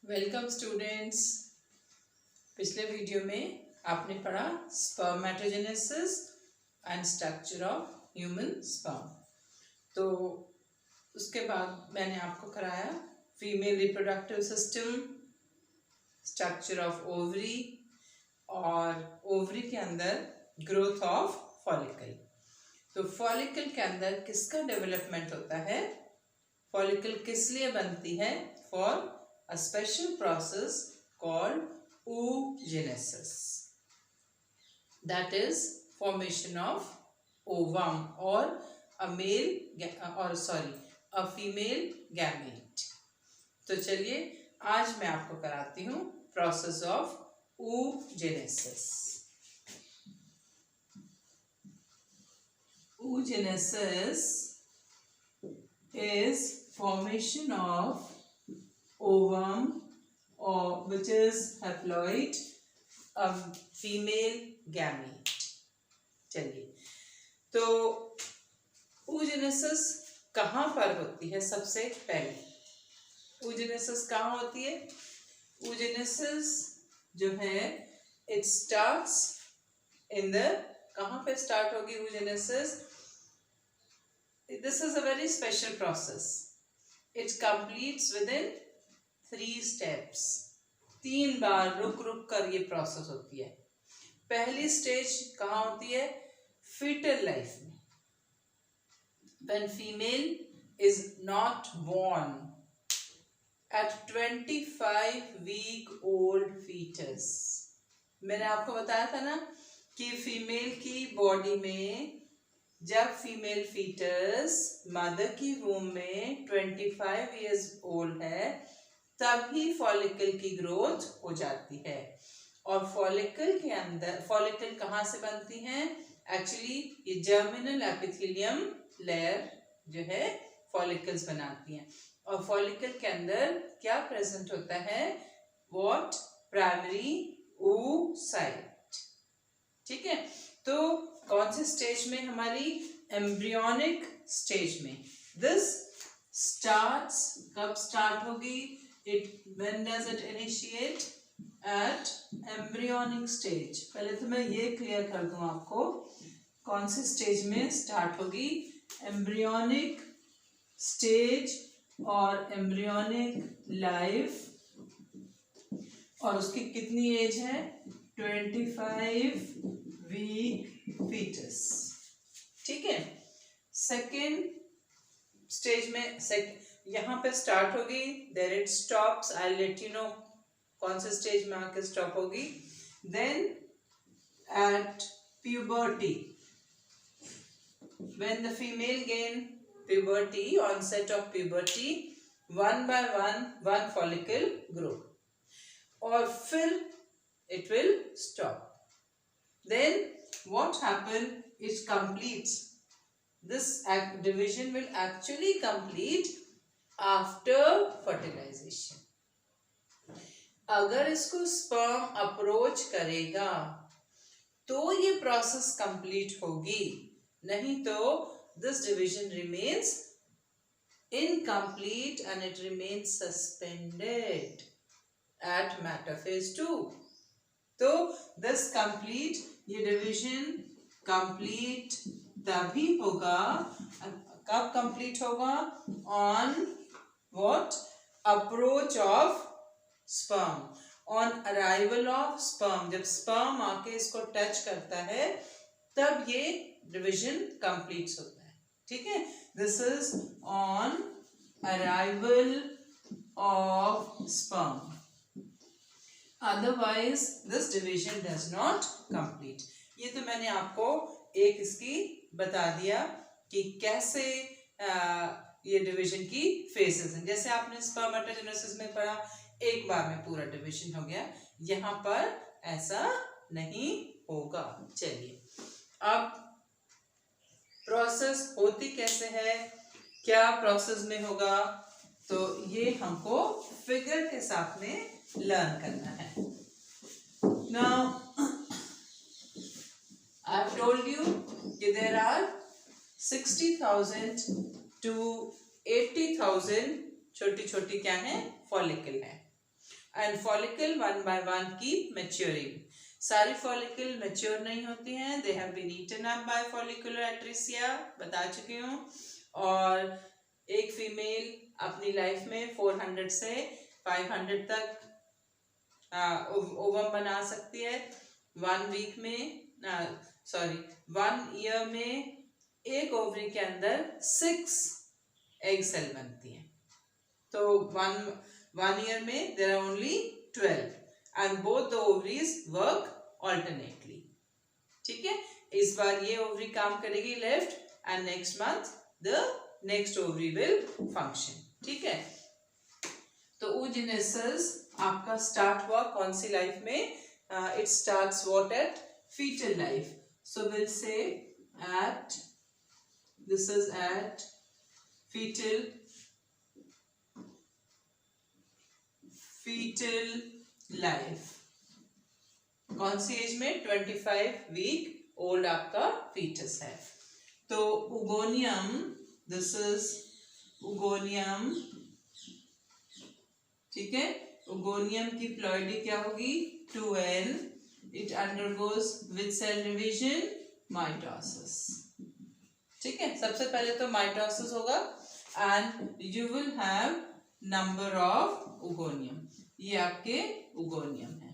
Welcome students. पिछले video में आपने पढ़ा spermatogenesis and structure of human sperm. तो उसके बाद मैंने आपको कराया female reproductive system, structure of ovary और ओवरी के अंदर ग्रोथ ऑफ फॉलिकल। तो फॉलिकल के अंदर किसका डेवलपमेंट होता है? फॉलिकल किस लिए बनती है? For a special process called oogenesis, that is formation of ovum or a female gamete। तो चलिए आज मैं आपको कराती हूँ process of oogenesis। oogenesis is formation of ovum or which is haploid, a female gamete। चलिए, तो oogenesis कहाँ पर होती है? सबसे पहले oogenesis कहाँ होती है? oogenesis जो है it starts in the, कहाँ पे स्टार्ट होगी oogenesis? This is a very special process. It completes within 3 steps। 3 बार रुक रुक कर ये प्रोसेस होती है। पहली स्टेज कहाँ होती है? फीटल लाइफ में, when female is not born at 25-week old fetus। मैंने आपको बताया था ना कि फीमेल की बॉडी में जब फीमेल फीटस मदर की वूम में 25 इयर्स ओल्ड है तभी फॉलिकल की ग्रोथ हो जाती है। और फॉलिकल के अंदर, फॉलिकल कहाँ से बनती हैं? एक्चुअली ये जर्मिनल एपिथेलियम लेयर जो है फॉलिकल्स बनाती हैं। और फॉलिकल के अंदर क्या प्रेजेंट होता है? व्हाट? Primary oocyte। ठीक है, तो कौन से स्टेज में? हमारी एम्ब्रियोनिक स्टेज में। दिस स्टार्ट्स, कब स्टार्ट होगी? It when does it initiate? At embryonic stage. पहले तो मैं ये क्लियर कर दूं आपको कौन से स्टेज में स्टार्ट होगी। एम्ब्रियोनिक स्टेज और एम्ब्रियोनिक लाइफ, और उसकी कितनी एज है? 25 वीक फीटस। ठीक है, सेकेंड स्टेज में यहाँ पे स्टार्ट होगी, there it stops. I let you know कौन से स्टेज में आके स्टॉप होगी। Then at puberty, when the female gain puberty, onset of puberty, one by one follicle grow, और फिर it will stop। Then what happen? It completes, this division will actually complete after fertilization। अगर इसको sperm approach करेगा तो ये process complete होगी, नहीं तो this division remains incomplete and it remains suspended at metaphase 2। तो दिस कंप्लीट, ये डिवीजन कंप्लीट तभी होगा, कब कंप्लीट होगा? On what? Approach of sperm, on arrival of sperm. जब स्पर्म आके इसको टच करता है तब ये डिवीजन कंप्लीट होता है। ठीक है, this is on arrival of sperm, otherwise this division does not complete। ये तो मैंने आपको एक इसकी बता दिया कि कैसे ये डिवीजन की फेसेस हैं। जैसे आपने स्पर्मेटोजेनेसिस में पढ़ा, एक बार में पूरा डिवीजन हो गया, यहाँ पर ऐसा नहीं होगा। चलिए, अब प्रोसेस होती कैसे है, क्या प्रोसेस में होगा, तो ये हमको फिगर के साथ में लर्न करना है। Now I've told you कि there are 60,000 to 80,000 छोटी छोटी क्या है? फॉलिकल है। And follicle one by one keep maturing. सारी फॉलिकल मैच्योर नहीं होती हैं, they have been eaten up by follicular atresia, बता चुकी हूँ। और एक फीमेल अपनी लाइफ में 400 से 500 तक ओवम बना सकती है। 1 वीक में 1 ईयर में एक ओवरी के अंदर 6 एग सेल बनती हैं। तो 1 ईयर में there are only 12 and both the ovaries work alternately. ठीक है, इस बार ये ओवरी काम करेगी left and next month the next ovary will function. ठीक है, तो oogenesis आपका स्टार्ट हुआ कौन सी लाइफ में? It starts what? At fetal life. So we'll say at, this is at fetal life. कौन सी एज में? 25 वीक ओल्ड आपका फीटस है। तो oogoneum, दिस इज oogoneum, ठीक है। oogoneum की प्लॉइडी क्या होगी? 2n. It undergoes with cell division? Mitosis. ठीक है, सबसे पहले तो माइटोसिस होगा and you will have number of oogoneum. ये आपके oogoneum है,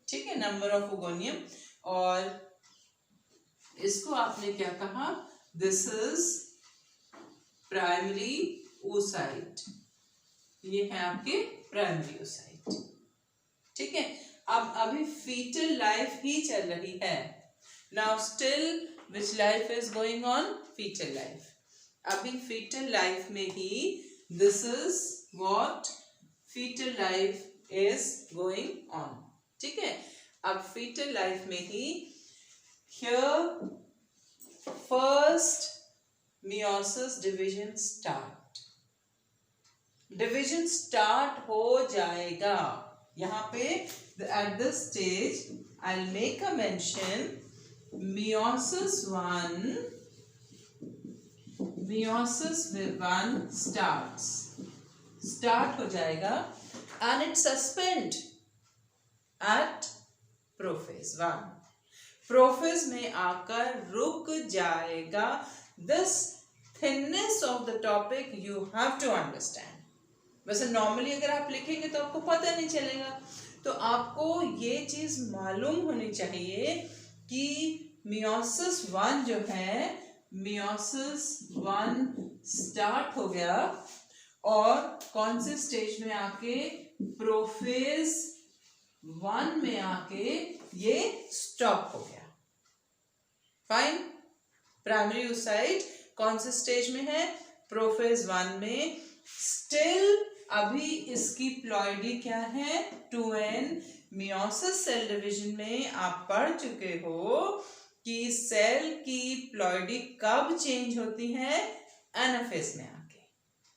ठीक है, number of oogoneum। और इसको आपने क्या कहा? This is primary oocyte, ये है आपके प्राइमरी oocyte। ठीक है, अब अभी फीटल लाइफ ही चल रही है। Now still which life is going on? Fetal life. अभी फीटल लाइफ में ही this is what fetal life is going on. ठीक है, अब फीटल लाइफ में ही here first meiosis division start, division start हो जाएगा। यहाँ पे at this stage I'll make a mention meiosis 1 start हो जाएगा and it suspend at prophase 1, prophase में आकर रुक जाएगा। this thinness of the topic you have to understand। वैसे नॉर्मली अगर आप लिखेंगे तो आपको पता नहीं चलेगा, तो आपको ये चीज मालूम होनी चाहिए कि मियोसिस 1 जो है, मियोसिस 1 स्टार्ट हो गया और कौन से स्टेज में आके? प्रोफेज 1 में आके ये स्टॉप हो गया। फाइन, प्राइमरी oocyte कौन से स्टेज में है? प्रोफेज 1 में। स्टिल अभी इसकी प्लॉइडी क्या है? 2n। मियोसिस सेल डिवीजन में आप पढ़ चुके हो कि सेल की प्लॉइडी कब चेंज होती है? एनाफेज में आके,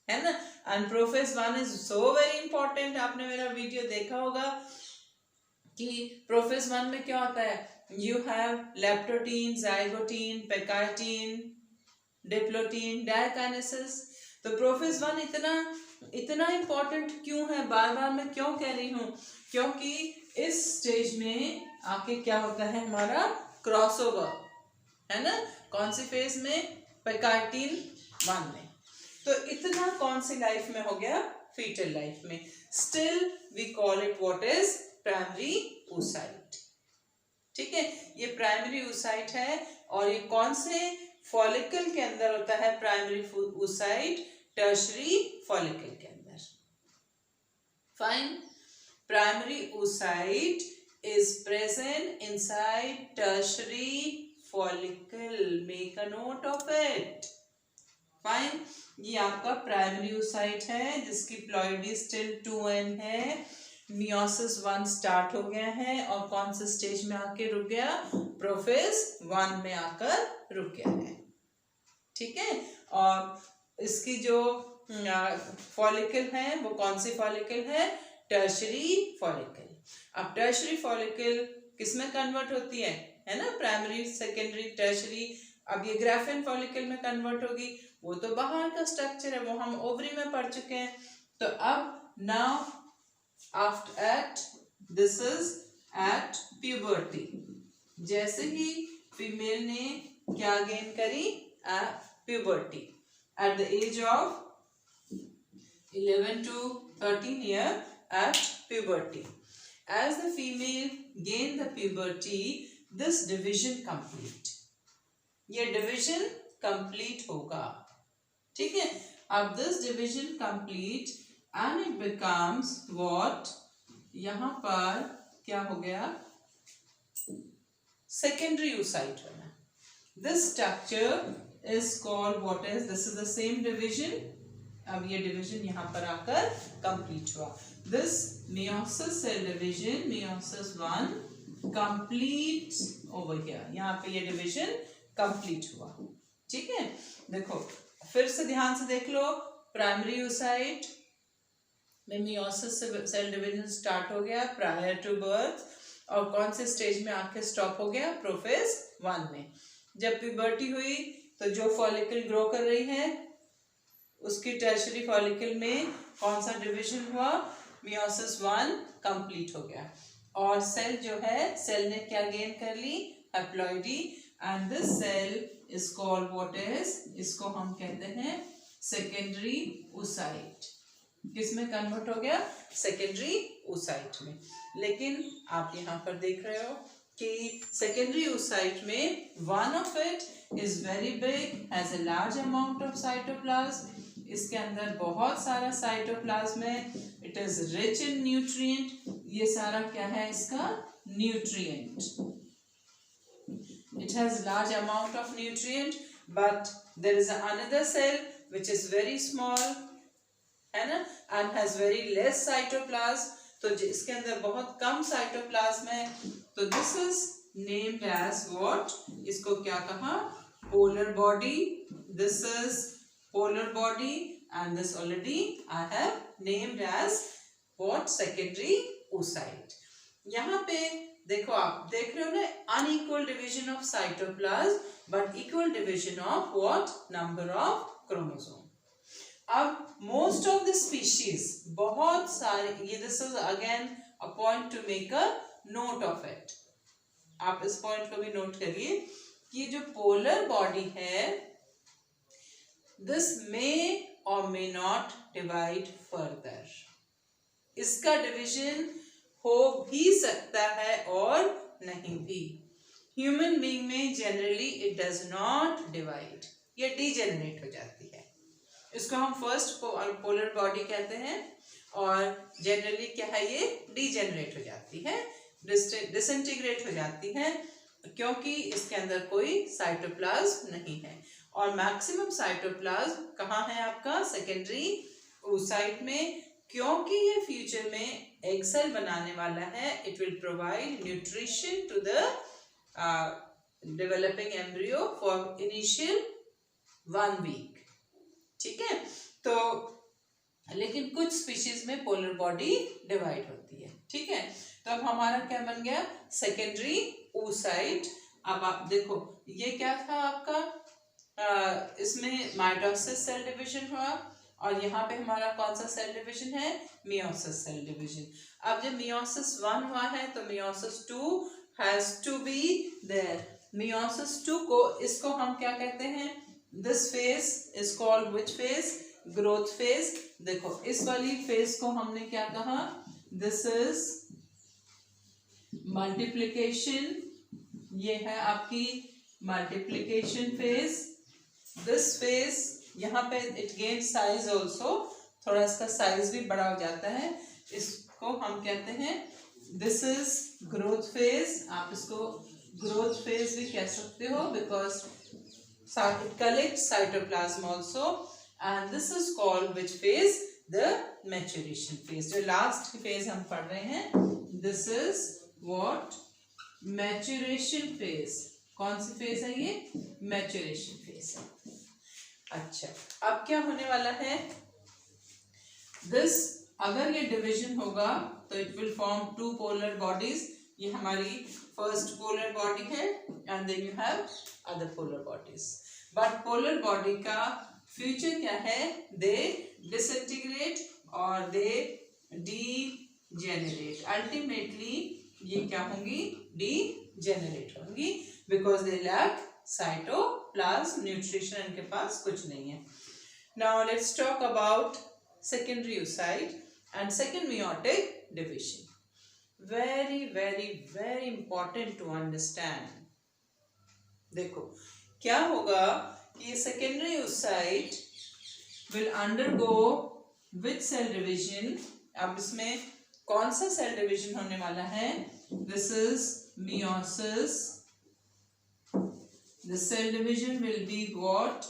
है ना। And prophase 1 is so very important. आपने मेरा वीडियो देखा होगा कि प्रोफेज 1 में क्या होता है? You have leptotene, zygotene, pachytene, diplotene, diakinesis. तो प्रोफेज 1 इतना इंपॉर्टेंट क्यों है? बार बार मैं क्यों कह रही हूँ? क्योंकि इस स्टेज में आके क्या होता है? हमारा क्रॉसओवर, है ना। कौन सी फेज में? पेकाइटीन 1 में। तो इतना कौन सी लाइफ में हो गया? फीटल लाइफ में। Still we call it what is? Primary oocyte। ठीक है, ये प्राइमरी oocyte है। और ये कौन से फॉलिकल के अंदर होता है? प्राइमरी oocyte टर्शरी फॉलिकल के अंदर। Fine, primary oocyte is present inside tertiary follicle, make a note of it। Fine, ये आपका प्राइमरी oocyte है जिसकी प्लॉइडी स्टिल 2n है। मियोसिस 1 स्टार्ट हो गया है और कौन से स्टेज में आके रुक गया? प्रोफेज 1 में आकर रुक गया है। ठीक है, और इसकी जो फॉलिकल है वो कौन सी फॉलिकल है? Tertiary follicle. अब टर्शरी फॉलिकल किसमें कन्वर्ट होती है ना? Primary, secondary, tertiary. अब ये ग्राफिन फॉलिकल में कन्वर्ट होगी, वो तो बाहर का स्ट्रक्चर है, वो हम ओवरी में पढ़ चुके हैं। तो अब now after at this is at puberty. जैसे ही फीमेल ने क्या गेन करी, puberty at the age of 11 to 13 year at puberty. As the female gain the puberty, this division complete, ये division complete होगा, ठीक है। अब this division complete and it becomes what, यहाँ पर क्या हो गया, secondary oocyte बना। This structure is called what is, this is the same division, अब ये division यहाँ पर आकर complete हुआ। This meiosis cell division, meiosis 1 complete over here, यहाँ पे ये division complete हुआ, ठीक है। देखो फिर से ध्यान से देख लो, प्राइमरी oocyte में meiosis cell division start हो गया prior to birth, और कौन से स्टेज में आके स्टॉप हो गया, प्रोफेज 1 में। जब प्यूबर्टी हुई तो जो फॉलिकल ग्रो कर रही है उसकी टर्शरी फॉलिकल में कौन सा डिवीजन हुआ, मियोसिस 1 कंप्लीट हो गया, और सेल जो है, सेल ने क्या गेन कर ली, haploidy, and this cell is called what is, इसको हम कहते हैं सेकेंडरी oocyte। किसमें कन्वर्ट हो गया, सेकेंडरी oocyte में। लेकिन आप यहाँ पर देख रहे हो कि सेकेंडरी oocyte में one of it is very big, has a large amount of cytoplasm, इसके अंदर बहुत सारा साइटोप्लाज्म है, it is rich in nutrient, ये सारा क्या है इसका, nutrient, it has large amount of nutrient, but there is another cell which is very small, है ना, and has very less cytoplasm, तो इसके अंदर बहुत कम साइटोप्लाज्म है, तो this is named as what, इसको क्या कहा, polar body, this is polar body, and this already I have named as what, secondary oocyte। यहाँ पे देखो, आप देख रहे हो ना, unequal division of cytoplasm but equal division of what, number of chromosome. अब मोस्ट ऑफ द स्पीशीज, बहुत सारे, ये this is again a point to make a note of it, आप इस पॉइंट को भी नोट करिए कि जो पोलर बॉडी है, दिस मे और मे नॉट डिवाइड फर्दर, इसका डिवीजन हो भी सकता है और नहीं भी। ह्यूमन बीइंग में generally it does not divide, ये डीजेनरेट हो जाती है, इसको हम फर्स्ट पोलर बॉडी कहते हैं, और जनरली क्या है, ये डीजेनरेट हो जाती है, डिसइंटीग्रेट हो जाती है, क्योंकि इसके अंदर कोई साइटोप्लाज्म नहीं है, और मैक्सिमम साइटोप्लाज्म कहाँ है आपका, सेकेंडरी oocyte में, क्योंकि ये फ्यूचर में एग सेल बनाने वाला है, it will provide nutrition to the developing embryo for initial 1 week, ठीक है। तो लेकिन कुछ स्पीशीज में पोलर बॉडी डिवाइड होती है, ठीक है। तो अब हमारा क्या बन गया, सेकेंडरी oocyte। अब आप देखो ये क्या था आपका, इसमें माइटोसिस सेल डिवीजन हुआ, और यहाँ पे हमारा कौन सा सेल डिवीजन है, मियोसिस सेल डिवीजन। अब जब मियोसिस 1 हुआ है तो meiosis 2 has to be there. Meiosis 2 को, इसको हम क्या कहते हैं, this phase is called which phase, growth phase. देखो इस वाली फेज को हमने क्या कहा, दिस इज मल्टीप्लिकेशन, ये है आपकी मल्टीप्लिकेशन फेज। दिस फेज, यहाँ पे इट गेन साइज ऑल्सो, थोड़ा इसका साइज भी बड़ा हो जाता है, इसको हम कहते हैं दिस इज ग्रोथ फेज। आप इसको ग्रोथ फेज भी कह सकते हो, because it collects cytoplasm also, and this is called which phase, the maturation phase। जो last phase हम पढ़ रहे हैं, this is what, maturation phase। कौन सी phase है ये, maturation phase है। अच्छा, अब क्या होने वाला है, this अगर ये division होगा तो it will form 2 polar bodies। ये हमारी फर्स्ट पोलर बॉडी है, and then you have other polar bodies. But polar body का फ्यूचर क्या है, दे डिसइंटीग्रेट और दे डीजेनरेट। डीजेनरेट, अल्टीमेटली ये क्या होंगी, डीजेनरेट होंगी, because they lack cytoplasm, nutrition इनके पास कुछ नहीं है. Now let's talk about secondary oocyte and second meiotic division. Very important to understand. देखो क्या होगा कि ये secondary oocyte will undergo which cell division. अब इसमें कौन सा सेल डिविजन होने वाला है? This is meiosis. The cell division will be what?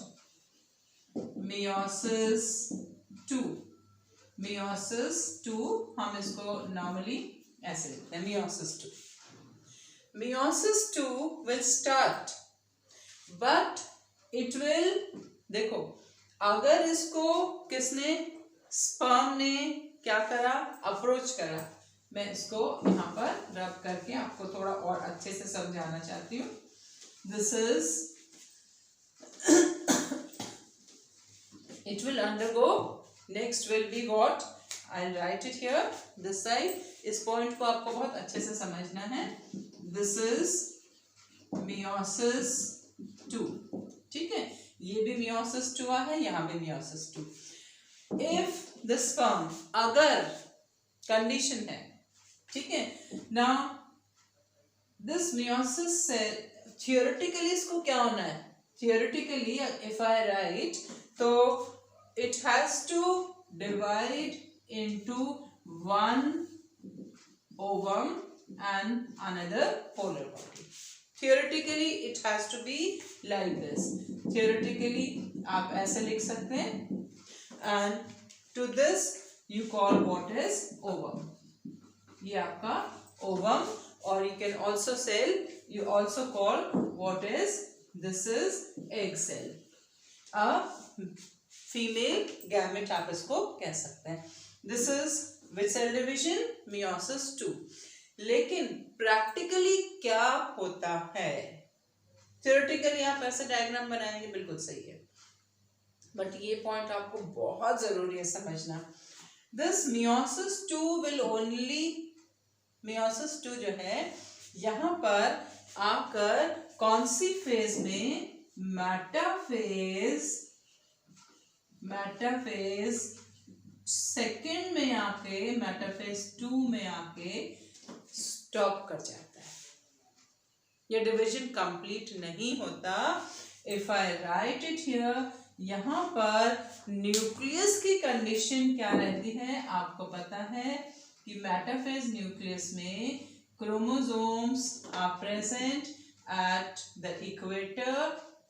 Meiosis 2. Meiosis 2 हम इसको नॉर्मली ऐसे लिखते हैं, meiosis 2. Meiosis 2 will start, but it will, देखो अगर इसको किसने, स्पर्म ने क्या करा, अप्रोच करा. मैं इसको यहाँ पर रब करके आपको थोड़ा और अच्छे से समझाना चाहती हूँ. This is it will undergo, next will be what, I'll write it here this side. इस पॉइंट को आपको बहुत अच्छे से समझना है. This is meiosis 2. ठीक है, ये भी meiosis 2 है, यहाँ भी meiosis 2. If the sperm, अगर कंडीशन है, ठीक है, now this meiosis cell, theoretically इसको क्या होना है, theoretically if I write, तो it has to divide into one ovum and another polar body. Theoretically it has to be like this. Theoretically आप ऐसे लिख सकते हैं, and to this you call what is ovum. ये आपका ovum, or you can also say, you also call what is, this is egg cell. अब female gamete आप इसको कह सकते हैं. This is which cell division, meiosis 2. लेकिन practically क्या होता है, थ्योरेटिकली आप ऐसे डायग्राम बनाएंगे, बिल्कुल सही है, बट ये पॉइंट आपको बहुत जरूरी है समझना. This meiosis 2 will only, meiosis 2 जो है यहाँ पर आकर कौन सी फेज में, मेटाफेज सेकेंड में आके, मेटाफेज 2 में आके स्टॉप कर जाता है. ये डिवीजन कंप्लीट नहीं होता. If I right it here, यहाँ पर न्यूक्लियस की कंडीशन क्या रहती है, आपको पता है कि मेटाफेज न्यूक्लियस में chromosomes are present at the equator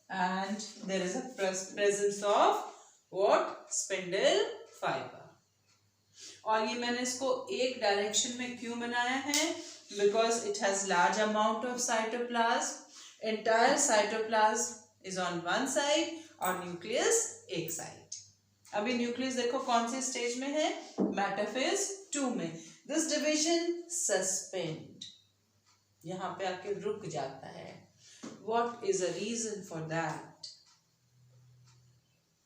and there is a presence of what, spindle fiber. और ये मैंने इसको एक डायरेक्शन में क्यों बनाया है, because it has large amount of cytoplasm. Entire cytoplasm is on one side और न्यूक्लियस एक साइड. अभी न्यूक्लियस देखो कौन से स्टेज में है, मेटाफेज 2 में. दिस डिविजन सस्पेंड, यहाँ पे आके रुक जाता है. What is the reason for that?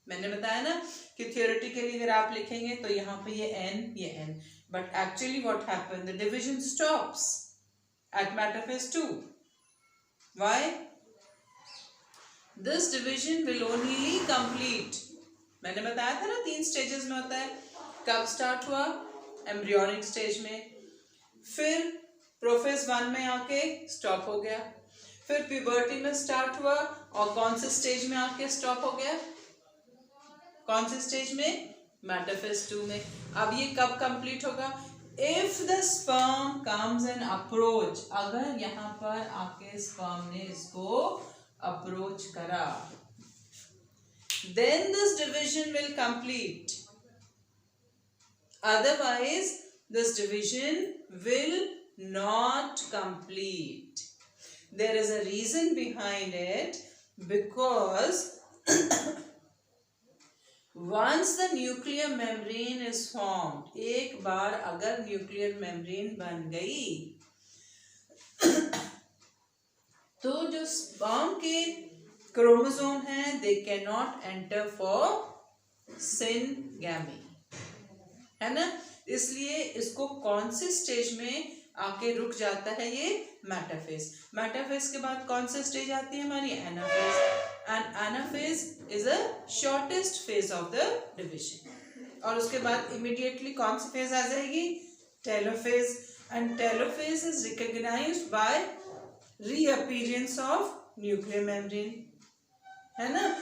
मैंने बताया ना कि theoretically अगर आप लिखेंगे तो यहाँ पे ये n, but actually what happened, the division stops at metaphyse 2. Why? This division will only complete, मैंने बताया था ना 3 स्टेजेस में होता है. कब स्टार्ट हुआ, एम्ब्रियोनिक स्टेज में, फिर प्रोफेज 1 में आके स्टॉप हो गया, फिर प्यूबर्टी में स्टार्ट हुआ और कौन से स्टेज में आके स्टॉप हो गया, कौन से स्टेज में, मेटाफेज 2 में. अब ये कब कंप्लीट होगा, if the sperm comes and approach, अगर यहाँ पर आके स्पर्म ने इसको अप्रोच करा, then this division will complete. Otherwise this division will not complete. There is a reason behind it, because once the nuclear membrane is formed, एक बार अगर nuclear membrane बन गई तो जो sperm के क्रोमोसोम है, they cannot enter for syngamy, है ना. इसलिए इसको कौन से स्टेज में आके रुक जाता है, ये मेटाफेज। मेटाफेज के बाद कौन सी स्टेज आती है हमारी, anaphase, and anaphase is a shortest phase of the division. और उसके बाद इमीडिएटली कौन सी फेज आ जाएगी, telophase, and telophase is recognised by reappearance of nuclear membrane, है ना।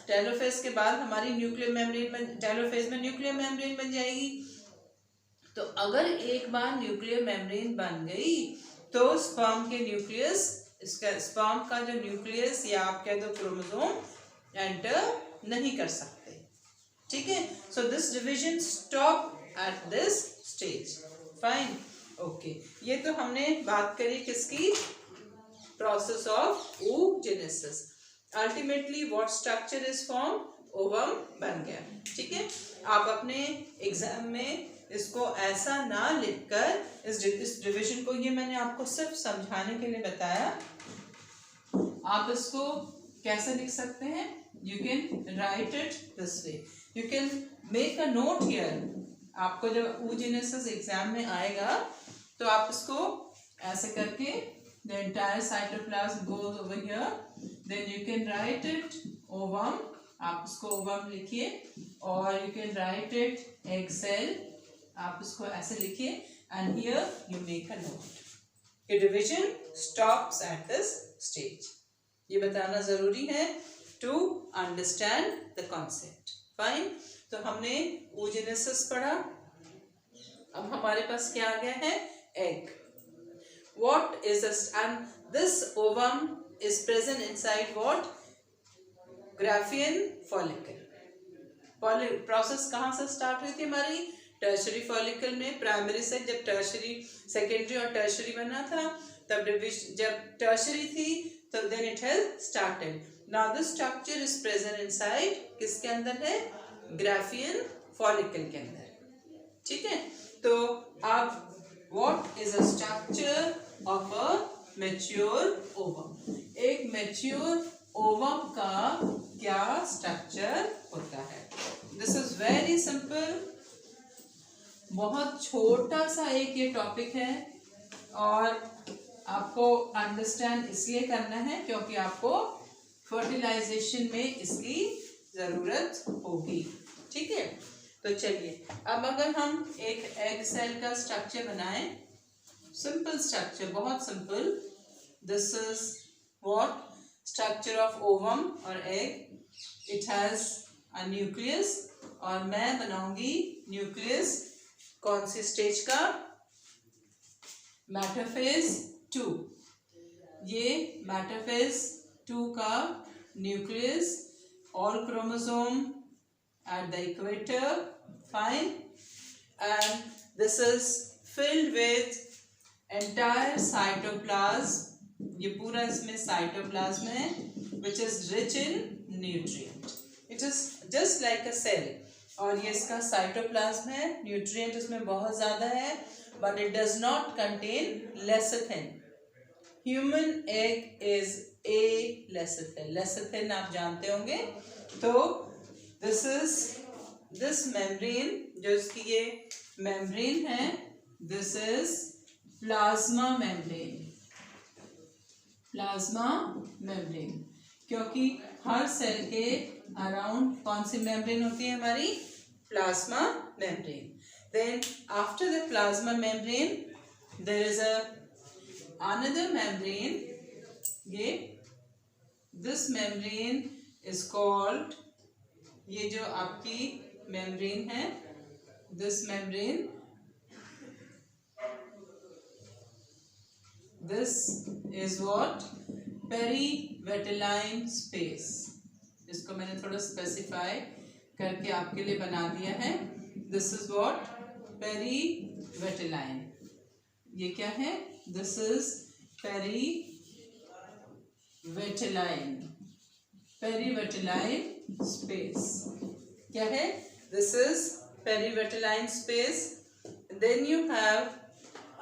टेलोफेज के बाद हमारी न्यूक्लियर मेम्ब्रेन टेलोफेज में न्यूक्लियर मेम्ब्रेन बन जाएगी। तो अगर एक बार न्यूक्लियर मेम्ब्रेन बन गई तो स्पर्म के न्यूक्लियस, इसका स्पर्म का जो न्यूक्लियस या आप कह दो क्रोमोसोम एंटर नहीं कर सकते, ठीक है। So this division stop at this stage, fine, okay. ये तो हमने बात करी किसकी, process of oogenesis। Ultimately what structure is form, ovum बन गया, ठीक है। आप अपने एग्जाम में इसको ऐसा ना लिखकर इस डिवीजन को, ये मैंने आपको सिर्फ समझाने के लिए बताया, आप इसको कैसे लिख सकते हैं, you can write it this way, you can make a note here. आपको जब oogenesis एग्जाम में आएगा तो आप इसको ऐसे करके the entire cytoplasm goes over here, then you can write it ovum, आप इसको ovum लिखिए, और you can write it egg cell, आप इसको ऐसे लिखिए, and here you make a note. The division stops at this stage. ये बताना जरूरी है to understand the concept. Fine. तो हमने oogenesis पढ़ा, अब हमारे पास क्या आ गया है, egg. What is this? And this ovum is present inside what? Graphian follicle. Process कहाँ से स्टार्ट हुई थी हमारी, टर्शरी फॉलिकल में। प्राइमरी से जब टर्शरी, सेकेंडरी और टर्शरी बना था, तब डिवीजन जब टर्शरी थी तब then it has started. Now this structure is present inside, किसके अंदर है, ग्राफियन फॉलिकल के अंदर, ठीक है। तो आप what is a structure of a mature ovum, एक mature ovum का क्या स्ट्रक्चर होता है। दिस इज वेरी सिंपल, बहुत छोटा सा एक ये टॉपिक है, और आपको अंडरस्टैंड इसलिए करना है क्योंकि आपको फर्टिलाइजेशन में इसकी जरूरत होगी, ठीक है। तो चलिए, अब अगर हम एक एग सेल का स्ट्रक्चर बनाएं, सिंपल स्ट्रक्चर, बहुत simple, this is what structure of ovum और egg, it has a nucleus, और मैं बनाऊंगी न्यूक्लियस कौन सी स्टेज का, मेटाफेज 2। ये मेटाफेज 2 का nucleus, all chromosome at the equator, fine, and this is filled with entire cytoplasm, ये पूरा इसमें cytoplasm है, which is rich in nutrient, it is just like a cell, और ये इसका cytoplasm है, nutrient इसमें बहुत ज़्यादा है, but it does not contain lecithin. Human egg is a lecithin, lecithin आप जानते होंगे। तो दिस इज दिस मेम्ब्रेन, जो इसकी ये मेम्ब्रेन है, this is plasma membrane, plasma membrane, क्योंकि हर सेल के अराउंड कौन सी मेम्ब्रेन होती है हमारी, plasma membrane. Then after the plasma membrane there is another membrane, ये दिस मेम्ब्रेन इज कॉल्ड, ये जो आपकी मेम्ब्रेन है, this membrane, this is what, perivitelline space. इसको मैंने थोड़ा स्पेसिफाई करके आपके लिए बना दिया है। This is what, perivitelline. ये क्या है, this is perivitelline, perivitelline space क्या है, this is perivitelline space. Then you have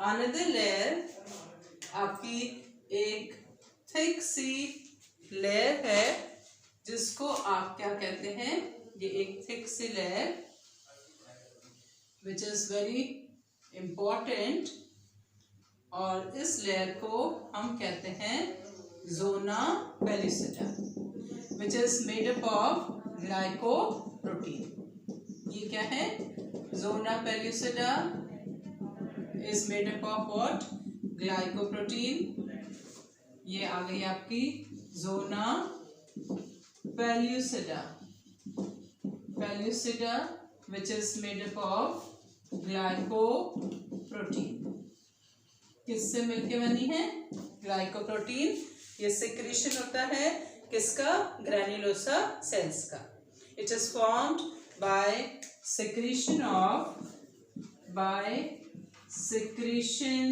another layer, आपकी एक थिक सी लेयर है जिसको आप क्या कहते हैं, ये एक थिक सी layer which is very important, और इस लेयर को हम कहते हैं zona pellucida, which is made up of glycoprotein. ये क्या है? Zona pellucida is made up of what? Glycoprotein. ये आ गई आपकी जोना pellucida, which is made up of glycoprotein. किससे मिलके बनी है? ग्लाइकोप्रोटीन. ये सिक्रीशन होता है किसका? ग्रैन्युलोसा सेल्स का. It is formed by secretion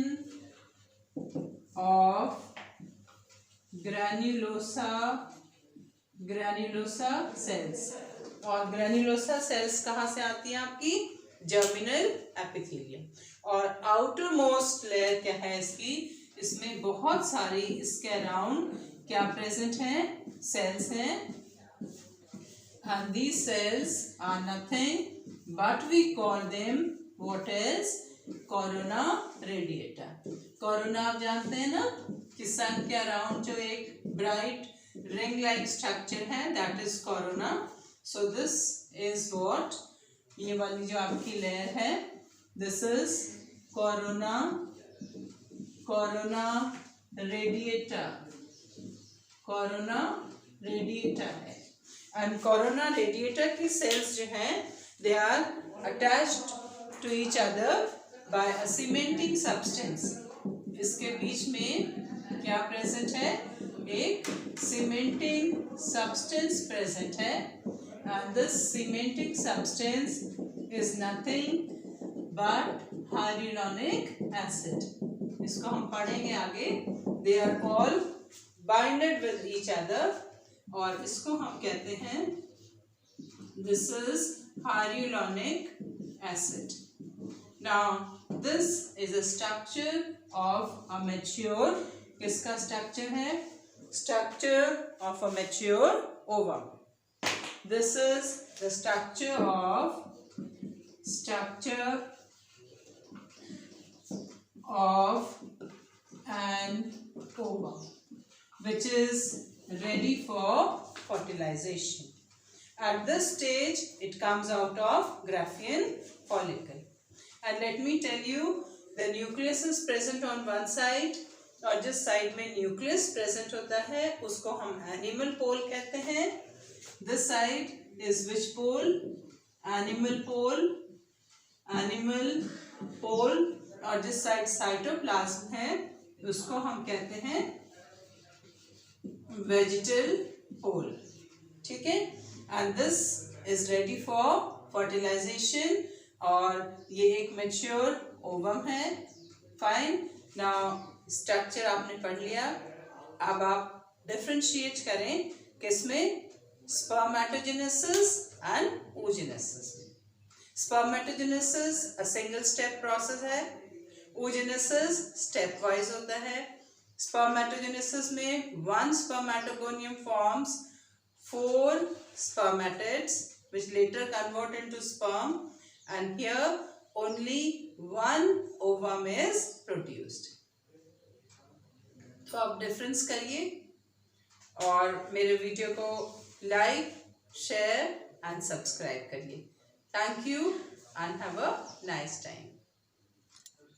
of granulosa cells. और ग्रैन्युलोसा सेल्स कहाँ से आती हैं आपकी? Germinal epithelium. और आउटर मोस्ट लेयर क्या है इसकी? इसमें बहुत सारी इसके अराउंड क्या प्रेजेंट हैं? सेल्स हैं. And these cells are nothing but we call them what is? Corona radiata. Corona आप जानते हैं ना कि सन के अराउंड जो एक ब्राइट रिंग लाइक स्ट्रक्चर है, that is corona. So this is what, ये वाली जो आपकी लेयर है, दिस इज कोरोना रेडिएटा है. एंड कोरोना रेडिएटा की सेल्स जो हैं they are attached to each other by a cementing substance. इसके बीच में क्या प्रेजेंट है? एक सीमेंटिंग सब्सटेंस प्रेजेंट है. And this cementing substance is nothing but hyaluronic acid. इसको हम पढ़ेंगे आगे. They are all binded with each other, और इसको हम कहते हैं this is hyaluronic acid. Now this is a structure of a mature, किसका structure है? Structure of a mature ovum. This is the structure of an ovum, which is ready for fertilization. At this stage, it comes out of Graafian follicle. And let me tell you, the nucleus is present on one side, और जिस side में nucleus present होता है उसको हम animal pole कहते हैं. This side is which pole? Animal pole. और जिस साइड साइटोप्लाज्म है उसको हम कहते हैं वेजिटल पोल. ठीक है. And this is ready for fertilization, और ये एक मैच्योर ओवम है. फाइन. नाउ स्ट्रक्चर आपने पढ़ लिया. अब आप डिफरेंशिएट करें किसमें? Spermatogenesis and oogenesis. Spermatogenesis a single step process है. oogenesis स्टेप वाइज होता है. स्पर्मेटोजेनेसिस में one spermatogonium forms 4 spermatids which later convert into sperm, and here only one ovum is produced. तो आप डिफरेंस करिए और मेरे वीडियो को लाइक, शेयर एंड सब्सक्राइब करिए. Thank you and have a nice time.